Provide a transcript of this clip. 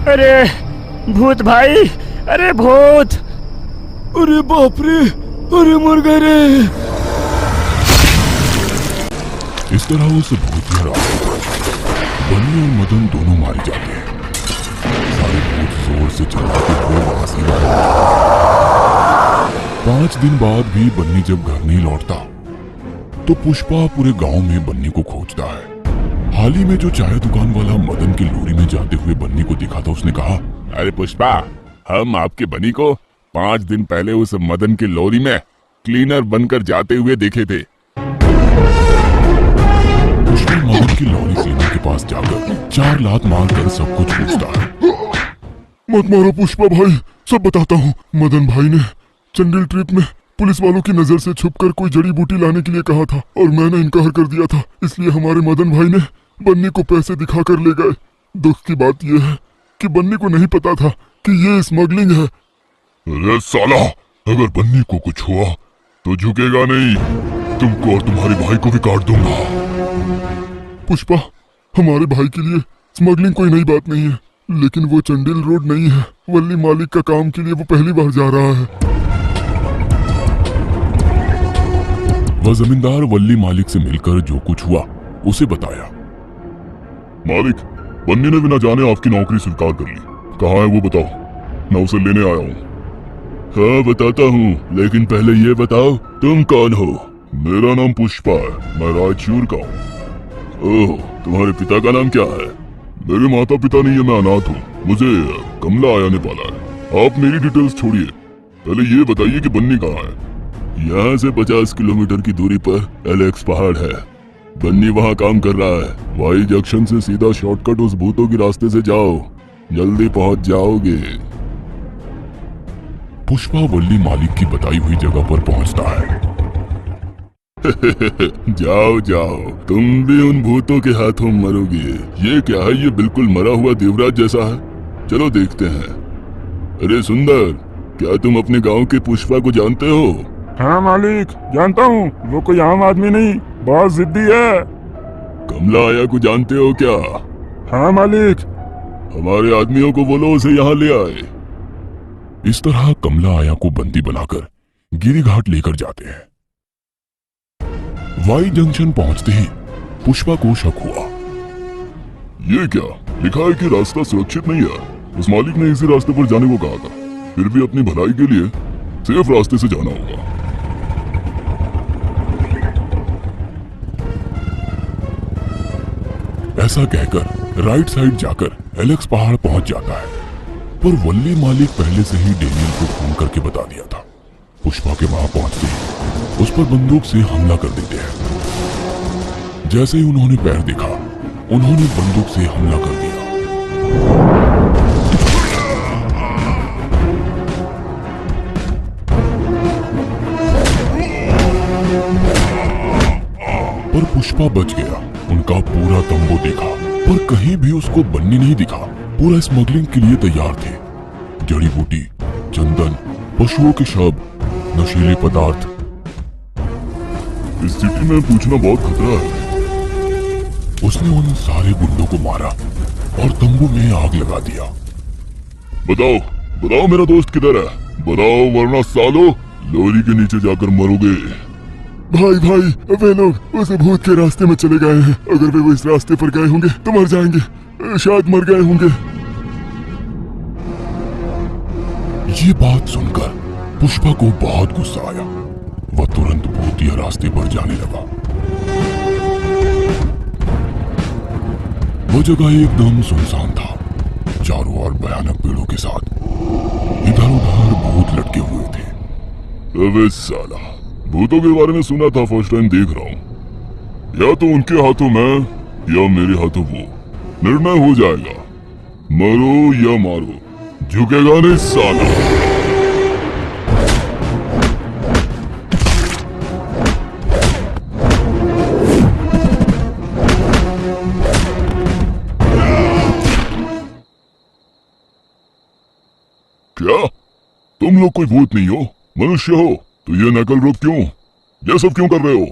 अरे भूत भाई, अरे भूत! अरे बाप रे, अरे मर गए रे। इस तरह उस भूतिया रास्ते पर बन्नी और मदन दोनों मारे जाते हैं। सारे भूत जोर से चिल्लाते हुए वहां से भागते हैं। 5 दिन बाद भी बन्नी जब घर नहीं लौटता तो पुष्पा पूरे गांव में बन्नी को खोजता है। हाल ही में जो चाय दुकान वाला मदन की लोरी में जाते हुए बन्नी को देखा था, उसने कहा, अरे पुष्पा, हम आपके बन्नी को 5 दिन पहले उस मदन की लोरी में क्लीनर बनकर जाते हुए देखे थे। पुष्पा मदन की लोरी क्लीनर के पास जाकर 4 लात मारकर सब कुछ पूछता है। मत मारो पुष्पा भाई, सब बताता हूँ। मदन भाई ने चंडील ट्रिप में पुलिस वालों की नजर से छुपकर कोई जड़ी बूटी लाने के लिए कहा था और मैंने इनकार कर दिया था, इसलिए हमारे मदन भाई ने बन्नी को पैसे दिखाकर ले गए। दुख की बात यह है कि बन्नी को नहीं पता था कि ये स्मगलिंग है। अरे साला, अगर बन्नी को कुछ हुआ तो झुकेगा नहीं, तुमको और तुम्हारे भाई को भी काट दूंगा। पुष्पा, हमारे भाई के लिए स्मगलिंग कोई नई बात नहीं है, लेकिन वो चंडील रोड नहीं है। वल्ली मालिक का काम के लिए वो पहली बार जा रहा है। वह जमींदार वल्ली मालिक से मिलकर जो कुछ हुआ उसे बताया। मालिक, बन्नी ने बिना जाने आपकी नौकरी स्वीकार कर ली। कहाँ है वो बताओ, मैं उसे लेने आया हूँ। हाँ बताता हूँ, लेकिन पहले ये बताओ तुम कौन हो? मेरा नाम पुष्पा है, मैं रायचूर का हूँ। ओह, तुम्हारे पिता का नाम क्या है? मेरे माता पिता नहीं है, मैं अनाथ हूँ। मुझे कमला आया ने पाला है। आप मेरी डिटेल्स छोड़िए, पहले ये बताइए कि बन्नी कहाँ है। यहाँ से 50 किलोमीटर की दूरी पर एलेक्स पहाड़ है। बन्नी वहाँ काम कर रहा है। वाई जंक्शन से सीधा शॉर्टकट उस भूतों के रास्ते से जाओ, जल्दी पहुंच जाओगे। पुष्पा वल्ली मालिक की बताई हुई जगह पर पहुंचता है। जाओ जाओ, तुम भी उन भूतों के हाथों मरोगे। ये क्या है? ये बिल्कुल मरा हुआ देवराज जैसा है। चलो देखते हैं। अरे सुंदर, क्या तुम अपने गांव के पुष्पा को जानते हो? हाँ मालिक, जानता हूँ। वो कोई आम आदमी नहीं, बहुत जिद्दी है। कमला आया को जानते हो क्या? हाँ मालिक। हमारे आदमियों को बोलो उसे यहाँ ले आए। इस तरह कमला आया को बंदी बनाकर गिरिघाट लेकर जाते हैं। वाई जंक्शन पहुंचते ही पुष्पा को शक हुआ। ये क्या लिखा है कि रास्ता सुरक्षित नहीं है। उस मालिक ने इसी रास्ते पर जाने को कहा था, फिर भी अपनी भलाई के लिए सेफ रास्ते से जाना होगा। ऐसा कहकर राइट साइड जाकर एलेक्स पहाड़ पहुंच जाता है, पर वल्ली मालिक पहले से ही डेनियल को फोन करके बता दिया था। पुष्पा के वहां पहुंचते ही उस पर बंदूक से हमला कर देते हैं। जैसे ही उन्होंने पैर देखा, उन्होंने बंदूक से हमला कर दिया। पर पुष्पा बच गया। उनका पूरा तंबू देखा, पर कहीं भी उसको बन्नी नहीं दिखा। पूरा स्मगलिंग के लिए तैयार थे। जड़ी बूटी, चंदन, पशुओं के शव, नशीले पदार्थ। इस सिटी में पूछना बहुत खतरा है। उसने उन सारे गुंडों को मारा और तंबू में आग लगा दिया। बताओ बताओ मेरा दोस्त किधर है? बताओ, वरना सालो लोरी के नीचे जाकर मरोगे। भाई भाई, वे लोग उस भूत के रास्ते में चले गए हैं। अगर वे इस रास्ते पर गए होंगे तो मर जाएंगे, शायद मर गए होंगे। ये बात सुनकर पुष्पा को बहुत गुस्सा आया। वह तुरंत भूतिया रास्ते पर जाने लगा। वो जगह एकदम सुनसान था, चारों ओर भयानक पेड़ों के साथ। इधर उधर भूत लटके हुए थे। अबे साला, भूतों के बारे में सुना था, फर्स्ट टाइम देख रहा हूँ। या तो उनके हाथों में या मेरे हाथों वो। निर्णय हो जाएगा, मरो या मारो, झुकेगा नहीं साला। क्या तुम लोग कोई भूत नहीं हो, मनुष्य हो? तो ये नकल रूप क्यों? ये सब क्यों कर रहे हो?